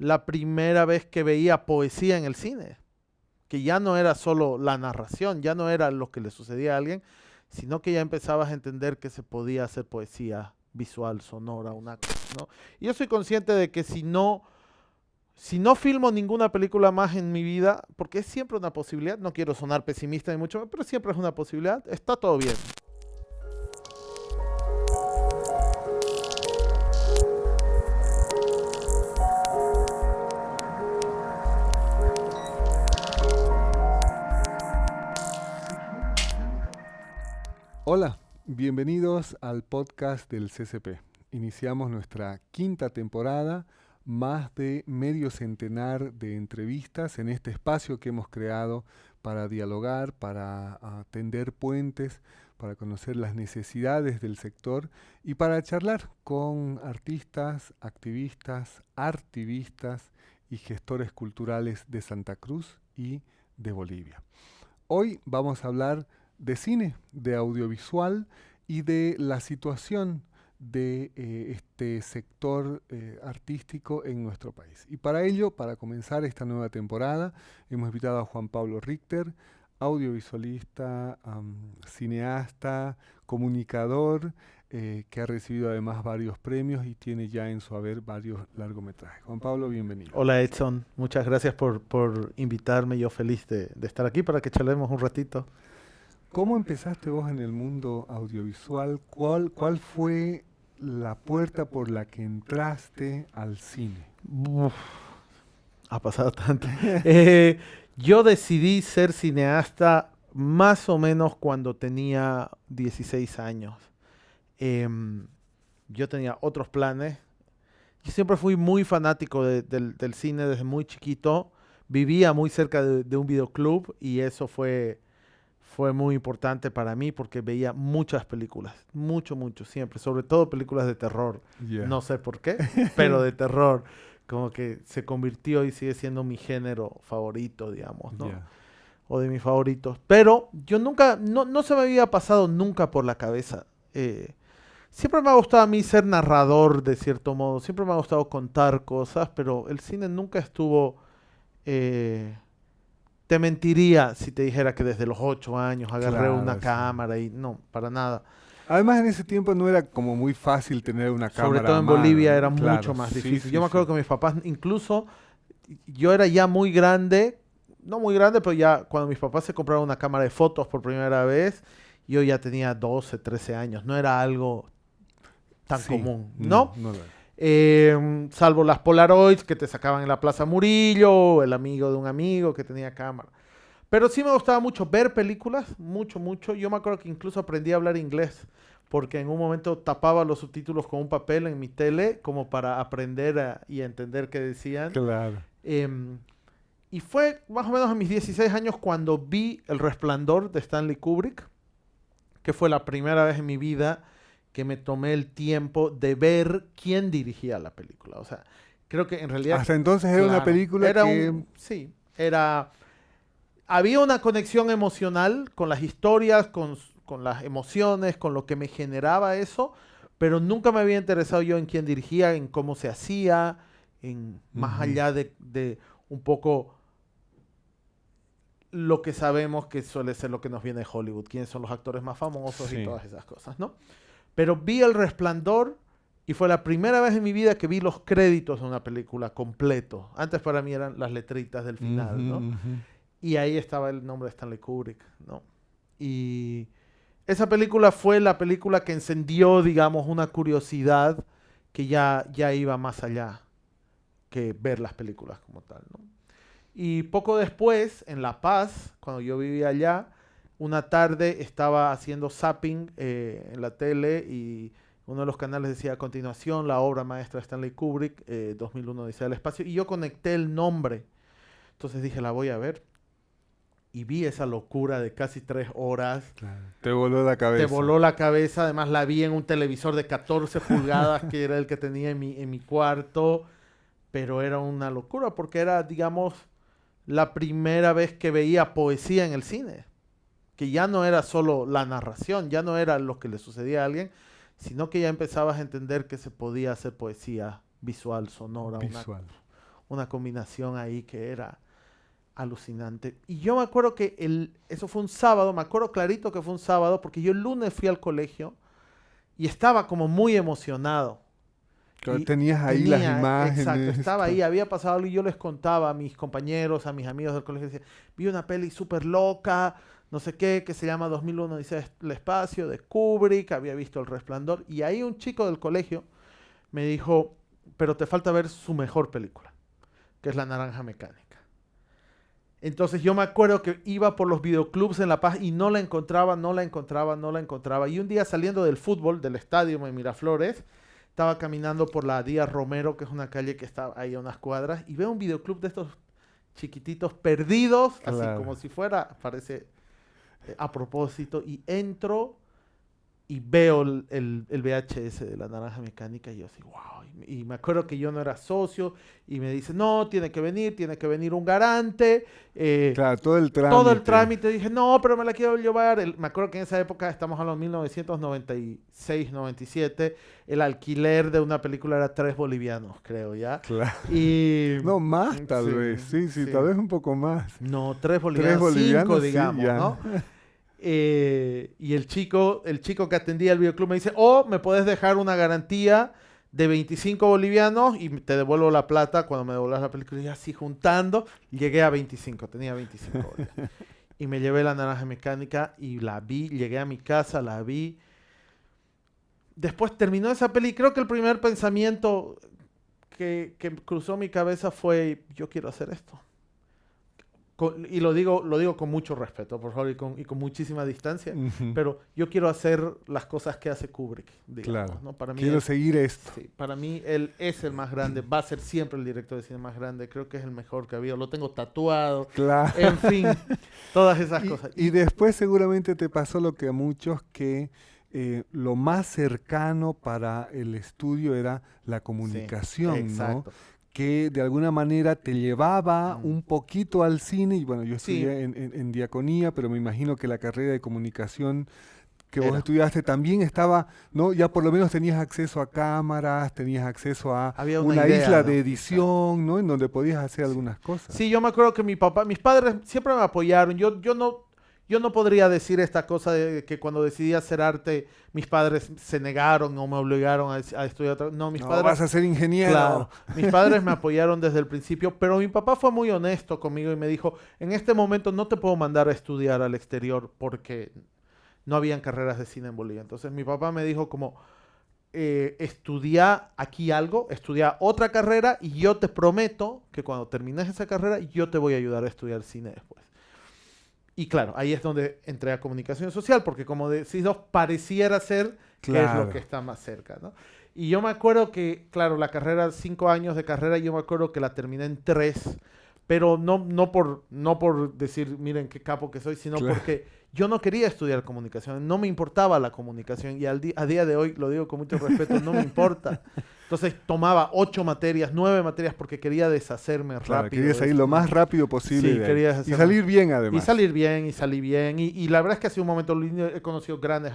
la primera vez que veía poesía en el cine, que ya no era solo la narración, ya no era lo que le sucedía a alguien, sino que ya empezabas a entender que se podía hacer poesía visual, sonora, una cosa, ¿no? Y yo soy consciente de que si no filmo ninguna película más en mi vida, porque es siempre una posibilidad, no quiero sonar pesimista ni mucho, pero siempre es una posibilidad, está todo bien. Hola, bienvenidos al podcast del CCP. Iniciamos nuestra quinta temporada, más de medio centenar de entrevistas en este espacio que hemos creado para dialogar, para tender puentes, para conocer las necesidades del sector y para charlar con artistas, activistas, artivistas y gestores culturales de Santa Cruz y de Bolivia. Hoy vamos a hablar de cine, de audiovisual y de la situación de este sector artístico en nuestro país. Y para ello, para comenzar esta nueva temporada, hemos invitado a Juan Pablo Richter, audiovisualista, cineasta, comunicador, que ha recibido además varios premios y tiene ya en su haber varios largometrajes. Juan Pablo, bienvenido. Hola Edson, muchas gracias por invitarme, yo feliz de estar aquí para que charlemos un ratito. ¿Cómo empezaste vos en el mundo audiovisual? ¿Cuál fue la puerta por la que entraste al cine? Uf, ha pasado tanto. Yo decidí ser cineasta más o menos cuando tenía 16 años. Yo tenía otros planes. Yo siempre fui muy fanático del cine desde muy chiquito. Vivía muy cerca de un videoclub y eso fue muy importante para mí porque veía muchas películas, mucho, siempre, sobre todo películas de terror. Yeah. No sé por qué, pero de terror. Como que se convirtió y sigue siendo mi género favorito, digamos, ¿no? Yeah. O de mis favoritos. Pero yo nunca, no se me había pasado nunca por la cabeza. Siempre me ha gustado a mí ser narrador, de cierto modo. Siempre me ha gustado contar cosas, pero el cine nunca estuvo... te mentiría si te dijera que desde los 8 años agarré Claro, una sí. cámara y no, para nada. Además, en ese tiempo no era como muy fácil tener una cámara Sobre todo a en mano, Bolivia ¿no? era Claro, mucho más sí, difícil. sí, Yo me acuerdo sí. que mis papás, incluso yo era ya muy grande, no muy grande, pero ya cuando mis papás se compraron una cámara de fotos por primera vez, yo ya tenía 12, 13 años. No era algo tan Sí, común, ¿no? No lo era. Salvo las Polaroids que te sacaban en la Plaza Murillo, o el amigo de un amigo que tenía cámara. Pero sí me gustaba mucho ver películas, mucho. Yo me acuerdo que incluso aprendí a hablar inglés, porque en un momento tapaba los subtítulos con un papel en mi tele, como para aprender y entender qué decían. Claro. Y fue más o menos a mis 16 años cuando vi El Resplandor de Stanley Kubrick, que fue la primera vez en mi vida que me tomé el tiempo de ver quién dirigía la película. O sea, creo que en realidad... Hasta entonces era una claro, película era que... sí, era... Había una conexión emocional con las historias, con las emociones, con lo que me generaba eso, pero nunca me había interesado yo en quién dirigía, en cómo se hacía, más allá de un poco lo que sabemos que suele ser lo que nos viene de Hollywood, quiénes son los actores más famosos Sí. y todas esas cosas, ¿no? Pero vi El Resplandor y fue la primera vez en mi vida que vi los créditos de una película completo. Antes para mí eran las letritas del final, ¿no? Y ahí estaba el nombre de Stanley Kubrick, ¿no? Y esa película fue la película que encendió, digamos, una curiosidad que ya iba más allá que ver las películas como tal, ¿no? Y poco después, en La Paz, cuando yo vivía allá, una tarde estaba haciendo zapping en la tele y uno de los canales decía a continuación la obra maestra de Stanley Kubrick, 2001 Odisea del Espacio, y yo conecté el nombre. Entonces dije, la voy a ver. Y vi esa locura de casi 3 horas. Claro. Te voló la cabeza. Te voló la cabeza. Además la vi en un televisor de 14 pulgadas que era el que tenía en mi cuarto. Pero era una locura porque era, digamos, la primera vez que veía poesía en el cine. Que ya no era solo la narración, ya no era lo que le sucedía a alguien, sino que ya empezabas a entender que se podía hacer poesía visual, sonora, Visual. una combinación ahí que era alucinante. Y yo me acuerdo que eso fue un sábado, me acuerdo clarito que fue un sábado, porque yo el lunes fui al colegio y estaba como muy emocionado. Claro, tenías ahí las imágenes. Exacto, estaba ahí, había pasado algo y yo les contaba a mis compañeros, a mis amigos del colegio, decía, vi una peli súper loca, no sé qué, que se llama 2001 Odisea del Espacio, de Kubrick, había visto El Resplandor, y ahí un chico del colegio me dijo, pero te falta ver su mejor película, que es La Naranja Mecánica. Entonces yo me acuerdo que iba por los videoclubs en La Paz y no la encontraba. Y un día saliendo del fútbol, del estadio en Miraflores, estaba caminando por la Díaz Romero, que es una calle que está ahí a unas cuadras, y veo un videoclub de estos chiquititos perdidos, claro, así como si fuera, parece a propósito, y entro y veo el VHS de La Naranja Mecánica y yo así, wow. Y me acuerdo que yo no era socio y me dice, no, tiene que venir un garante. Claro, todo el trámite. Todo el trámite. Dije, no, pero me la quiero llevar. Me acuerdo que en esa época, estamos hablando de 1996, 97, el alquiler de una película era 3 bolivianos, creo, ¿ya? Claro. Y, no, más tal vez. Sí, tal vez un poco más. No, 3 bolivianos, 5, digamos, sí, ¿no? Y el chico que atendía el videoclub me dice, me puedes dejar una garantía de 25 bolivianos y te devuelvo la plata cuando me devuelvas la película. Y así juntando, llegué a 25, tenía 25 bolivianos. Y me llevé La Naranja Mecánica y la vi, llegué a mi casa, la vi. Después terminó esa peli, creo que el primer pensamiento que cruzó mi cabeza fue, yo quiero hacer esto. Y lo digo con mucho respeto, por favor, y con muchísima distancia, pero yo quiero hacer las cosas que hace Kubrick, digamos, claro. ¿no? Para mí quiero seguir esto. Sí, para mí él es el más grande, va a ser siempre el director de cine más grande, creo que es el mejor que ha habido, lo tengo tatuado, claro. En fin, todas esas cosas. Y después seguramente te pasó lo que a muchos, que lo más cercano para el estudio era la comunicación, sí, exacto. ¿no? Que de alguna manera te llevaba un poquito al cine, y bueno, yo estudié en diaconía, pero me imagino que la carrera de comunicación que vos estudiaste también estaba, ¿no? Ya por lo menos tenías acceso a cámaras, tenías acceso a una idea, isla, ¿no? de edición, ¿no? En donde podías hacer algunas cosas. Sí, yo me acuerdo que mis padres siempre me apoyaron, yo no podría decir esta cosa de que cuando decidí hacer arte, mis padres se negaron o me obligaron a estudiar. No, mis padres... vas a ser ingeniero. Claro, mis padres me apoyaron desde el principio, pero mi papá fue muy honesto conmigo y me dijo, en este momento no te puedo mandar a estudiar al exterior porque no habían carreras de cine en Bolivia. Entonces mi papá me dijo como, estudia aquí algo, estudia otra carrera y yo te prometo que cuando termines esa carrera yo te voy a ayudar a estudiar cine después. Y claro, ahí es donde entré a comunicación social, porque como decís, pareciera ser que es lo que está más cerca, ¿no? Y yo me acuerdo que, claro, la carrera, 5 años de carrera, yo me acuerdo que la terminé en 3, pero no por decir, miren qué capo que soy, sino porque yo no quería estudiar comunicación, no me importaba la comunicación, y a día de hoy, lo digo con mucho respeto, no me importa. Entonces tomaba 8 materias, 9 materias, porque quería deshacerme rápido. Quería salir lo más rápido posible. Sí, quería y salir bien, además. Y salí bien. Y la verdad es que ha sido un momento lindo. He conocido grandes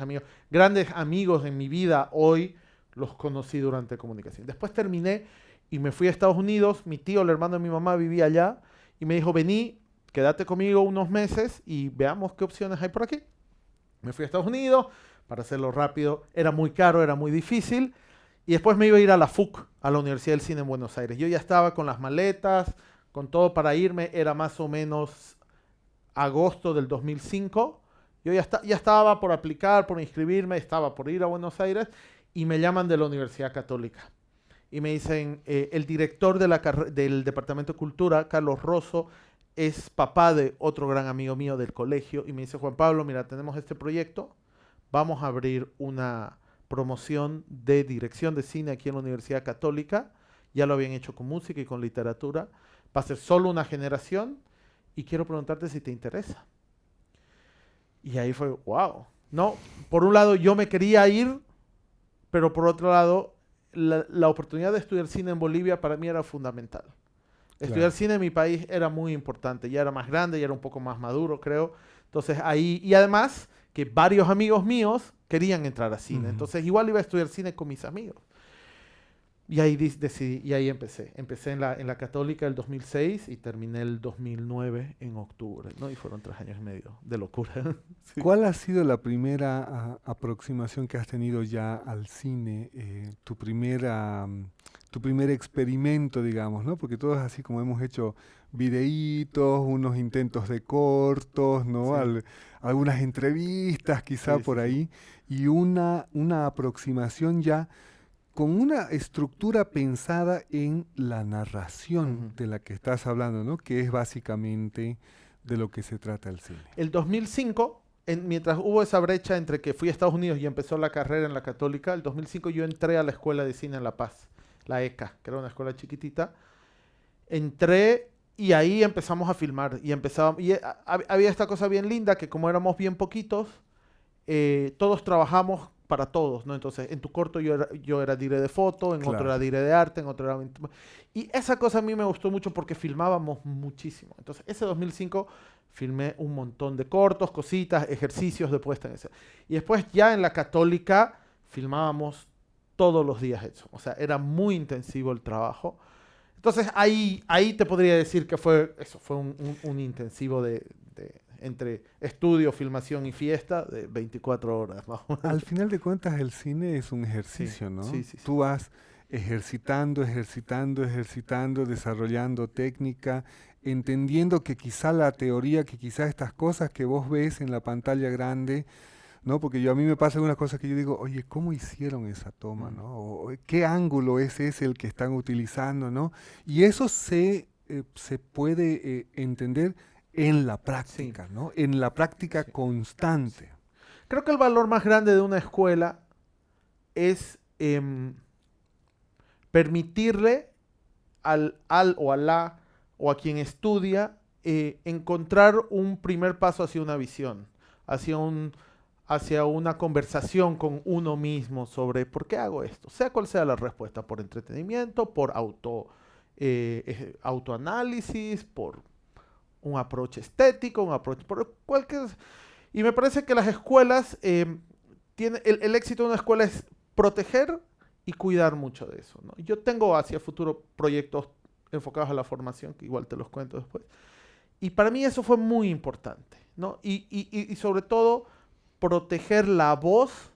amigos en mi vida. Hoy los conocí durante comunicación. Después terminé y me fui a Estados Unidos. Mi tío, el hermano de mi mamá, vivía allá. Y me dijo, vení, quédate conmigo unos meses y veamos qué opciones hay por aquí. Me fui a Estados Unidos, para hacerlo rápido. Era muy caro, era muy difícil. Y después me iba a ir a la FUC, a la Universidad del Cine en Buenos Aires. Yo ya estaba con las maletas, con todo para irme. Era más o menos agosto del 2005. Yo ya estaba por aplicar, por inscribirme, estaba por ir a Buenos Aires y me llaman de la Universidad Católica. Y me dicen, el director del Departamento de Cultura, Carlos Rosso, es papá de otro gran amigo mío del colegio. Y me dice, Juan Pablo, mira, tenemos este proyecto. Vamos a abrir una promoción de dirección de cine aquí en la Universidad Católica. Ya lo habían hecho con música y con literatura. Va a ser solo una generación y quiero preguntarte si te interesa. Y ahí fue, wow. No, por un lado yo me quería ir, pero por otro lado la oportunidad de estudiar cine en Bolivia para mí era fundamental. Estudiar cine en mi país era muy importante. Ya era más grande, ya era un poco más maduro, creo. Entonces ahí, y además que varios amigos míos querían entrar a cine. Entonces igual iba a estudiar cine con mis amigos. Y ahí decidí, y ahí empecé. Empecé en la Católica el 2006 y terminé el 2009 en octubre, ¿no? Y fueron 3 años y medio de locura. Sí. ¿Cuál ha sido la primera aproximación que has tenido ya al cine? Tu primer experimento, digamos, ¿no? Porque todos así como hemos hecho videitos, unos intentos de cortos, ¿no? Sí, Algunas entrevistas quizá sí, por sí, sí. ahí, y una aproximación ya con una estructura pensada en la narración Ujú. de la que estás hablando, ¿no? Que es básicamente de lo que se trata el cine. El 2005, mientras hubo esa brecha entre que fui a Estados Unidos y empezó la carrera en la Católica, el 2005 yo entré a la Escuela de Cine en La Paz, la ECA, que era una escuela chiquitita. Entré y ahí empezamos a filmar y había esta cosa bien linda que como éramos bien poquitos, todos trabajamos para todos, ¿no? Entonces, en tu corto yo era dire de foto, en otro era Claro. dire de arte, en otro era... Y esa cosa a mí me gustó mucho porque filmábamos muchísimo. Entonces, ese 2005 filmé un montón de cortos, cositas, ejercicios de puesta en escena. Y después ya en la Católica filmábamos todos los días eso. O sea, era muy intensivo el trabajo. Entonces, ahí te podría decir que fue eso, fue un intensivo entre estudio, filmación y fiesta de 24 horas, más o Al menos. final de cuentas, el cine es un Sí, ejercicio, ¿no? sí, sí, sí. Tú vas ejercitando, ejercitando, ejercitando, desarrollando técnica, entendiendo que quizá la teoría, que quizá estas cosas que vos ves en la pantalla grande, ¿no? Porque a mí me pasa algunas cosas que yo digo, oye, ¿cómo hicieron esa toma, Mm, ¿no? O, ¿qué ángulo es ese el que están utilizando, ¿no? Y eso se puede entender en la sí, práctica, ¿no? En la práctica sí, sí. constante. Creo que el valor más grande de una escuela es permitirle al o a la o a quien estudia encontrar un primer paso hacia una visión, hacia hacia una conversación con uno mismo sobre por qué hago esto, sea cual sea la respuesta, por entretenimiento, por autoanálisis, por un approach estético, un approach por cualquier... Y me parece que las escuelas, el éxito de una escuela es proteger y cuidar mucho de eso, ¿no? Yo tengo hacia futuro proyectos enfocados a la formación, que igual te los cuento después. Y para mí eso fue muy importante, ¿no? Y sobre todo proteger la voz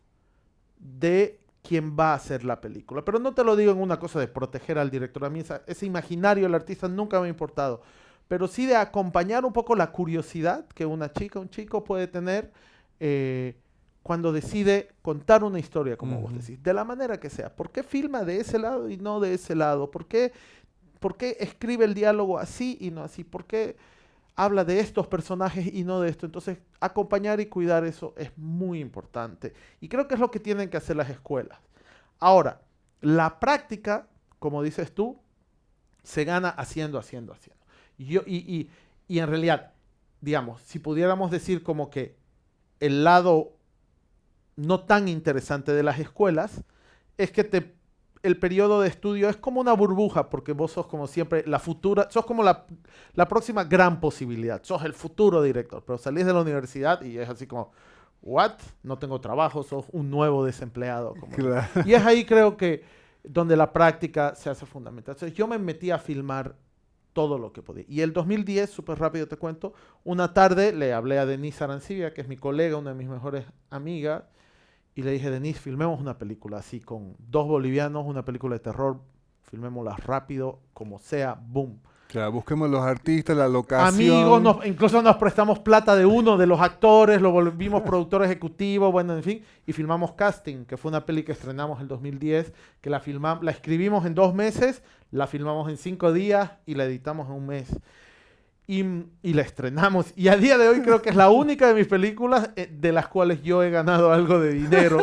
de quien va a hacer la película. Pero no te lo digo en una cosa de proteger al director. A mí ese imaginario del artista nunca me ha importado. Pero sí de acompañar un poco la curiosidad que una chica, un chico puede tener cuando decide contar una historia, como vos Ujú. decís, de la manera que sea. ¿Por qué filma de ese lado y no de ese lado? ¿Por qué escribe el diálogo así y no así? ¿Por qué habla de estos personajes y no de esto? Entonces, acompañar y cuidar eso es muy importante. Y creo que es lo que tienen que hacer las escuelas. Ahora, la práctica, como dices tú, se gana haciendo, haciendo, haciendo. Y en realidad, digamos, si pudiéramos decir como que el lado no tan interesante de las escuelas es que el periodo de estudio es como una burbuja, porque vos sos como siempre la futura, sos como la próxima gran posibilidad, sos el futuro director, pero salís de la universidad y es así como, ¿what? No tengo trabajo, sos un nuevo desempleado. Como que. Claro. Y es ahí creo que donde la práctica se hace fundamental. Entonces yo me metí a filmar todo lo que podía. Y el 2010, súper rápido te cuento, una tarde le hablé a Denise Arancibia, que es mi colega, una de mis mejores amigas, y le dije, Denise, filmemos una película así, con 2 bolivianos, una película de terror, filmémosla rápido, como sea, boom. Claro, busquemos los artistas, la Amigos, locación. incluso nos prestamos plata de uno de los actores, lo volvimos productor ejecutivo, bueno, en fin, y filmamos Casting, que fue una peli que estrenamos en 2010, que la escribimos en 2 meses, la filmamos en 5 días y la editamos en un mes. Y la estrenamos. Y a día de hoy creo que es la única de mis películas de las cuales yo he ganado algo de dinero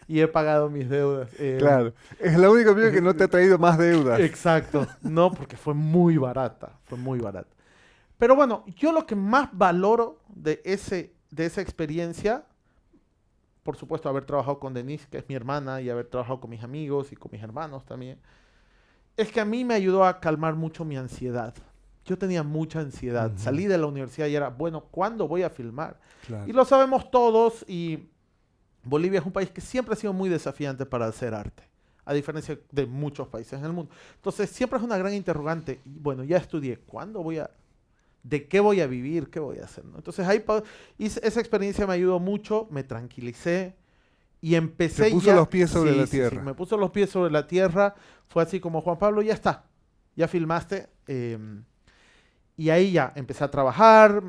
y he pagado mis deudas. Claro, es la única película que no te ha traído más deudas. Exacto. No, porque fue muy barata. Fue muy barata. Pero bueno, yo lo que más valoro de esa experiencia, por supuesto, haber trabajado con Denise, que es mi hermana, y haber trabajado con mis amigos y con mis hermanos también, es que a mí me ayudó a calmar mucho mi ansiedad. Yo tenía mucha ansiedad. Ujú. Salí de la universidad y era, bueno, ¿cuándo voy a filmar? Y Claro. lo sabemos todos y Bolivia es un país que siempre ha sido muy desafiante para hacer arte. a diferencia de muchos países en el mundo. Entonces, siempre es una gran interrogante. Y bueno, ya estudié, ¿de qué voy a vivir? ¿Qué voy a hacer? ¿No? Entonces, esa experiencia me ayudó mucho, me tranquilicé y empecé Te puso los pies sobre la sí, tierra. me puso los pies sobre la tierra. Fue así como, Juan Pablo, ya está, ya filmaste. Y ahí ya empecé a trabajar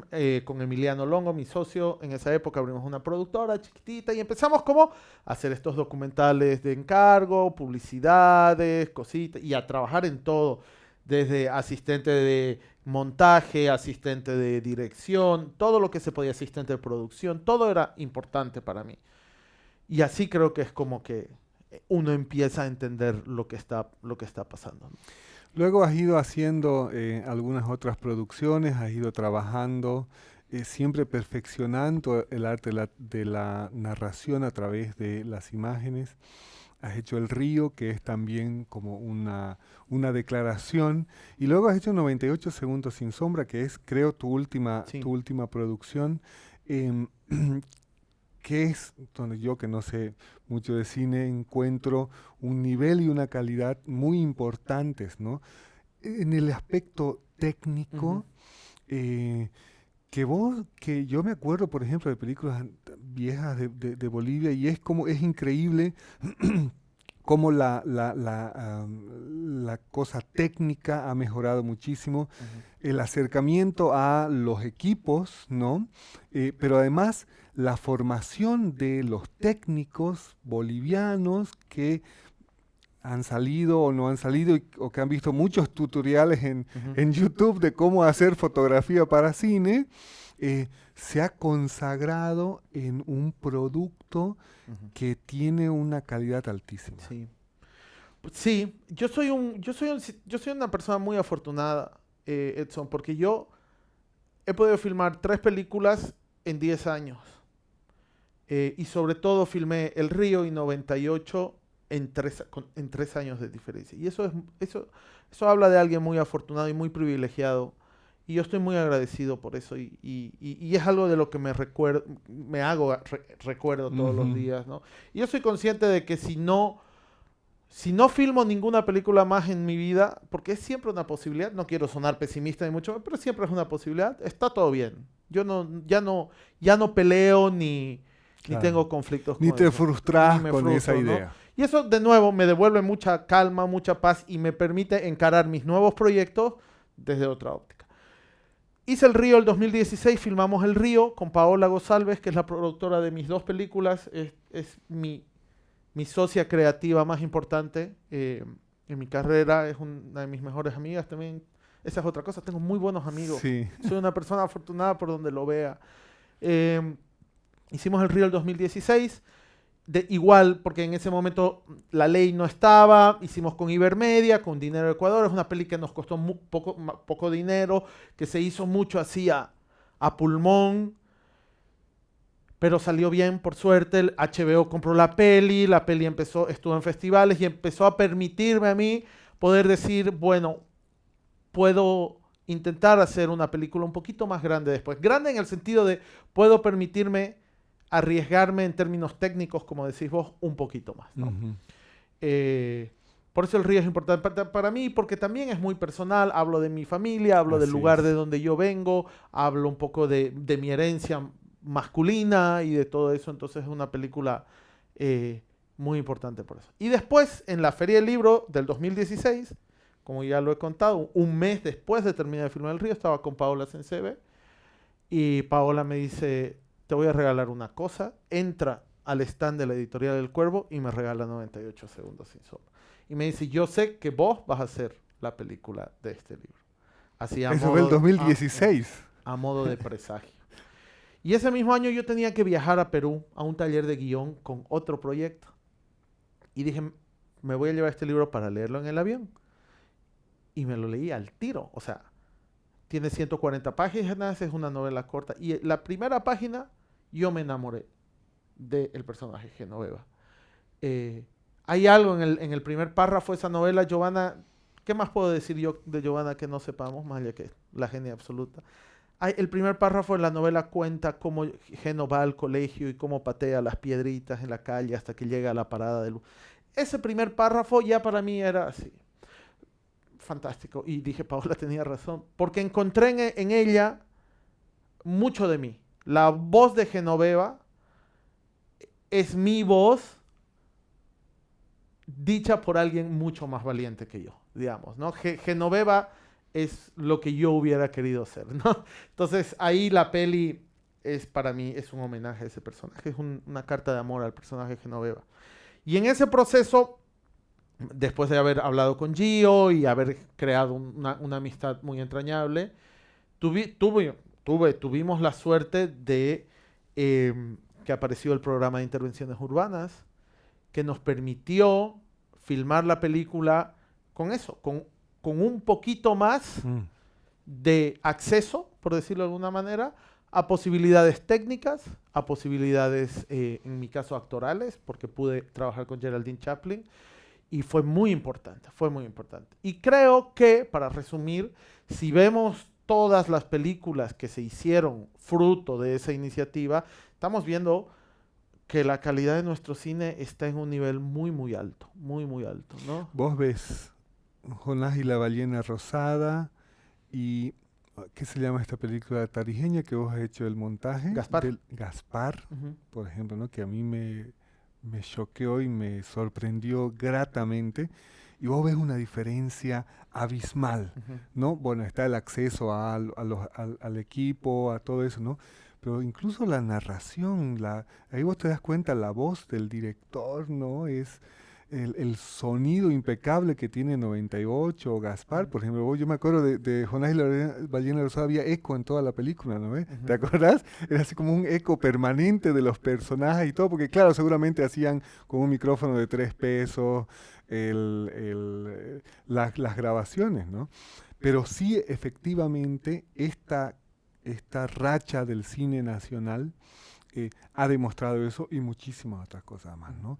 con Emiliano Longo, mi socio. En esa época abrimos una productora chiquitita y empezamos como a hacer estos documentales de encargo, publicidades, cositas, y a trabajar en todo, desde asistente de montaje, asistente de dirección, todo lo que se podía, asistente de producción, todo era importante para mí. Y así creo que es como que uno empieza a entender lo que está pasando, ¿no? Luego has ido haciendo algunas otras producciones, has ido trabajando, siempre perfeccionando el arte de la narración a través de las imágenes. Has hecho El Río, que es también como una declaración. Y luego has hecho 98 Segundos sin Sombra, que es, creo, tu última producción. Em, que es donde yo, que no sé mucho de cine, encuentro un nivel y una calidad muy importantes, ¿no? En el aspecto técnico, que yo me acuerdo, por ejemplo, de películas viejas de Bolivia, y es increíble cómo la cosa técnica ha mejorado muchísimo, el acercamiento a los equipos, ¿no? Pero además la formación de los técnicos bolivianos que han salido o no han salido, o que han visto muchos tutoriales en YouTube de cómo hacer fotografía para cine, se ha consagrado en un producto que tiene una calidad altísima. Sí. Sí, yo soy una persona muy afortunada, Edson, porque yo he podido filmar 3 películas en 10 años. Y sobre todo filmé El Río y 98 en 3 años de diferencia. Y eso habla de alguien muy afortunado y muy privilegiado. Y yo estoy muy agradecido por eso. Y es algo de lo que recuerdo todos los días, ¿no? Y yo soy consciente de que si no filmo ninguna película más en mi vida, porque es siempre una posibilidad, no quiero sonar pesimista ni mucho, pero siempre es una posibilidad, está todo bien. Yo ya no peleo ni tengo conflictos con eso. Ni te frustras con esa idea. ¿no? Y eso, de nuevo, me devuelve mucha calma, mucha paz y me permite encarar mis nuevos proyectos desde otra óptica. Hice El Río el 2016, filmamos El Río con Paola González, que es la productora de mis 2 películas, es mi socia creativa más importante en mi carrera, es una de mis mejores amigas también. Esa es otra cosa, tengo muy buenos amigos. Sí. Soy una persona afortunada por donde lo vea. Hicimos El Río el 2016, igual, porque en ese momento la ley no estaba, hicimos con Ibermedia, con dinero de Ecuador, es una peli que nos costó poco dinero, que se hizo mucho así a pulmón, pero salió bien, por suerte. El HBO compró la peli estuvo en festivales y empezó a permitirme a mí poder decir, bueno, puedo intentar hacer una película un poquito más grande después. Grande en el sentido de puedo permitirme arriesgarme en términos técnicos, como decís vos, un poquito más, ¿no? Por eso El Río es importante para mí, porque también es muy personal. Hablo de mi familia, hablo del lugar de donde yo vengo, hablo un poco de mi herencia masculina y de todo eso. Entonces es una película muy importante por eso. Y después, en la Feria del Libro del 2016, como ya lo he contado, un mes después de terminar de filmar El Río, estaba con Paola Sencebe y Paola me dice, te voy a regalar una cosa, entra al stand de la editorial del Cuervo y me regala 98 Segundos sin Sombra. Y me dice, yo sé que vos vas a hacer la película de este libro. Así Eso fue el 2016. A modo de presagio. Y ese mismo año yo tenía que viajar a Perú a un taller de guión con otro proyecto. Y dije, me voy a llevar este libro para leerlo en el avión. Y me lo leí al tiro. O sea, tiene 140 páginas, es una novela corta. Y la primera página, yo me enamoré del personaje Genoveva. Hay algo en el primer párrafo de esa novela, Giovanna. ¿Qué más puedo decir yo de Giovanna que no sepamos, más allá que la genia absoluta? El primer párrafo de la novela cuenta cómo Geno va al colegio y cómo patea las piedritas en la calle hasta que llega a la parada de luz. ese primer párrafo ya para mí era así. Fantástico. Y dije, Paola tenía razón. Porque encontré en ella mucho de mí. La voz de Genoveva es mi voz dicha por alguien mucho más valiente que yo, digamos, ¿no? Genoveva es lo que yo hubiera querido ser, ¿no? Entonces ahí la peli es para mí es un homenaje a ese personaje, es una carta de amor al personaje Genoveva. Y en ese proceso, después de haber hablado con Gio y haber creado una amistad muy entrañable, tuvimos la suerte de que apareció el programa de intervenciones urbanas, que nos permitió filmar la película con eso, con un poquito más de acceso, por decirlo de alguna manera, a posibilidades técnicas, a posibilidades, en mi caso, actorales, porque pude trabajar con Geraldine Chaplin, y fue muy importante, fue muy importante. Y creo que, para resumir, si vemos todas las películas que se hicieron fruto de esa iniciativa, estamos viendo que la calidad de nuestro cine está en un nivel muy, muy alto, ¿no? Vos ves Jonás y la ballena rosada y ¿qué se llama esta película tarijeña que vos has hecho el montaje? Gaspar. Gaspar, por ejemplo, ¿no? Que a mí me choqueó y me sorprendió gratamente. Y vos ves una diferencia abismal, ¿no? Bueno, está el acceso al equipo, a todo eso, ¿no? Pero incluso la narración, ahí vos te das cuenta, la voz del director, ¿no? Es el sonido impecable que tiene 98 o Gaspar, por ejemplo. Yo me acuerdo de Jonás y la ballena rosada, había eco en toda la película, ¿no ves? ¿Te acordás? Era así como un eco permanente de los personajes y todo, porque claro, seguramente hacían con un micrófono de 3 pesos las grabaciones, ¿no? Pero sí, efectivamente, esta racha del cine nacional ha demostrado eso y muchísimas otras cosas más, ¿no?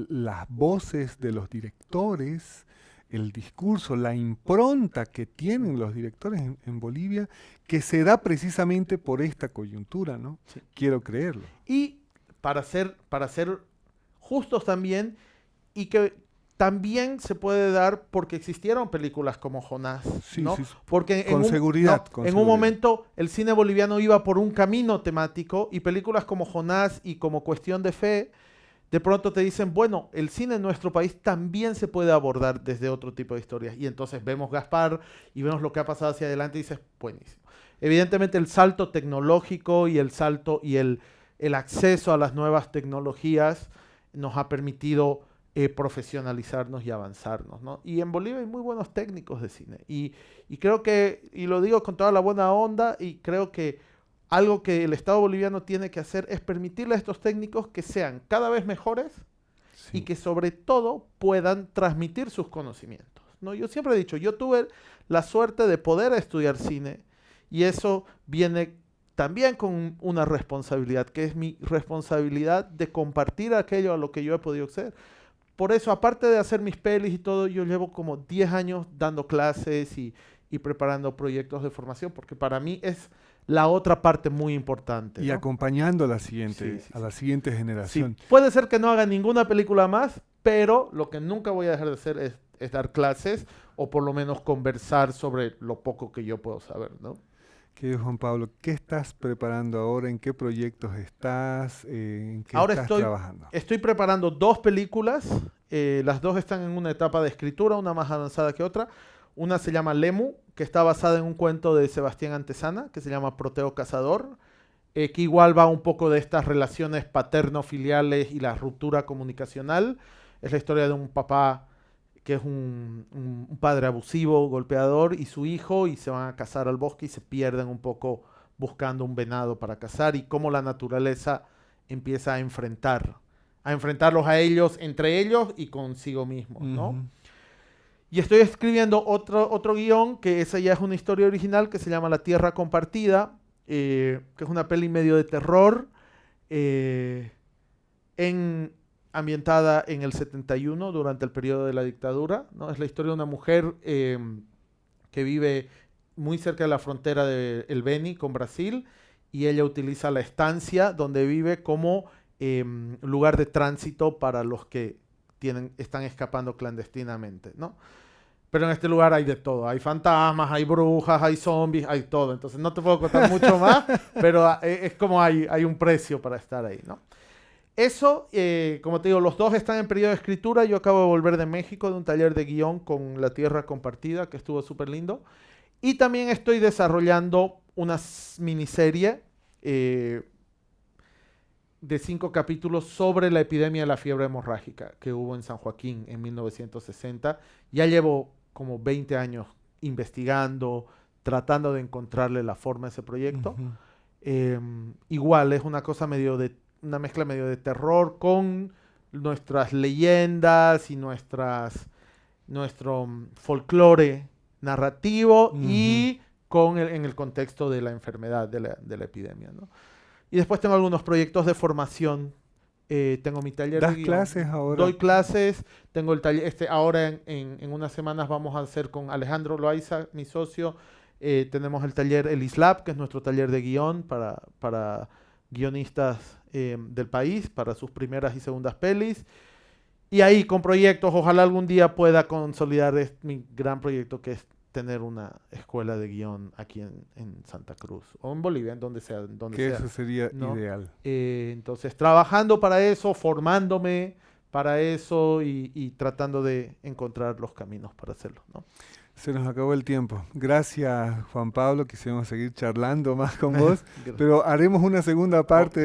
Las voces de los directores, el discurso, la impronta que tienen los directores en Bolivia, que se da precisamente por esta coyuntura, ¿no? Sí. Quiero creerlo. Y para ser justos también, y que también se puede dar porque existieron películas como Jonás, sí, ¿no? Sí. Porque con seguridad. En un momento el cine boliviano iba por un camino temático y películas como Jonás y como Cuestión de Fe de pronto te dicen, bueno, el cine en nuestro país también se puede abordar desde otro tipo de historias. Y entonces vemos Gaspar y vemos lo que ha pasado hacia adelante y dices, buenísimo. Evidentemente el salto tecnológico y el salto y el acceso a las nuevas tecnologías nos ha permitido profesionalizarnos y avanzarnos, ¿no? Y en Bolivia hay muy buenos técnicos de cine. Y creo que, y lo digo con toda la buena onda, y creo que algo que el Estado boliviano tiene que hacer es permitirle a estos técnicos que sean cada vez mejores y que sobre todo puedan transmitir sus conocimientos, ¿no? Yo siempre he dicho, yo tuve la suerte de poder estudiar cine y eso viene también con una responsabilidad, que es mi responsabilidad de compartir aquello a lo que yo he podido acceder. Por eso, aparte de hacer mis pelis y todo, yo llevo como 10 años dando clases y preparando proyectos de formación, porque para mí es la otra parte muy importante, y ¿no? Acompañando a la siguiente generación. Sí. Puede ser que no haga ninguna película más, pero lo que nunca voy a dejar de hacer es dar clases o por lo menos conversar sobre lo poco que yo puedo saber, ¿no? Querido Juan Pablo, ¿qué estás preparando ahora? ¿En qué proyectos estás? ¿En qué ahora estás trabajando? Estoy preparando 2 películas. Las 2 están en una etapa de escritura, una más avanzada que otra. Una se llama Lemu, que está basada en un cuento de Sebastián Antesana, que se llama Proteo Cazador, que igual va un poco de estas relaciones paterno-filiales y la ruptura comunicacional. Es la historia de un papá que es un padre abusivo, golpeador, y su hijo, y se van a cazar al bosque y se pierden un poco buscando un venado para cazar, y cómo la naturaleza empieza a enfrentarlos a ellos, entre ellos y consigo mismos, ¿no? Y estoy escribiendo otro guión, que esa ya es una historia original, que se llama La Tierra Compartida, que es una peli medio de terror, ambientada en el 71, durante el periodo de la dictadura, ¿no? Es la historia de una mujer que vive muy cerca de la frontera de El Beni con Brasil, y ella utiliza la estancia donde vive como lugar de tránsito para los que están escapando clandestinamente, ¿no? Pero en este lugar hay de todo. Hay fantasmas, hay brujas, hay zombies, hay todo. Entonces no te puedo contar mucho más, pero es como hay un precio para estar ahí, ¿no? Eso, como te digo, los dos están en periodo de escritura. Yo acabo de volver de México de un taller de guión con La Tierra Compartida, que estuvo súper lindo. Y también estoy desarrollando una miniserie de 5 capítulos sobre la epidemia de la fiebre hemorrágica que hubo en San Joaquín en 1960. Ya llevo como 20 años investigando, tratando de encontrarle la forma a ese proyecto. Igual es una cosa una mezcla medio de terror con nuestras leyendas y nuestro folclore narrativo y en el contexto de la enfermedad, de la epidemia, ¿no? Y después tengo algunos proyectos de formación. Tengo mi taller ¿Das de guión. clases ahora? Doy clases. Tengo el taller. Ahora en unas semanas vamos a hacer con Alejandro Loaiza, mi socio. Tenemos el taller El Islab, que es nuestro taller de guión para guionistas del país, para sus primeras y segundas pelis. Y ahí con proyectos, ojalá algún día pueda consolidar mi gran proyecto, que es tener una escuela de guión aquí en Santa Cruz o en Bolivia, en donde sea. Eso sería, ¿no?, ideal. Entonces, trabajando para eso, formándome para eso y tratando de encontrar los caminos para hacerlo, ¿no? Se nos acabó el tiempo. Gracias, Juan Pablo. Quisiéramos seguir charlando más con vos, pero haremos una segunda parte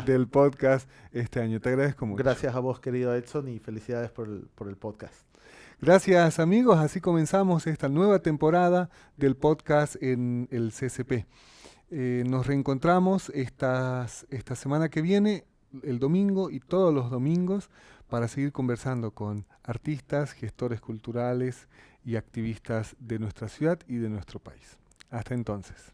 del podcast este año. Te agradezco mucho. Gracias a vos, querido Edson, y felicidades por el podcast. Gracias, amigos. Así comenzamos esta nueva temporada del podcast en el CCP. Nos reencontramos esta semana que viene, el domingo y todos los domingos, para seguir conversando con artistas, gestores culturales y activistas de nuestra ciudad y de nuestro país. Hasta entonces.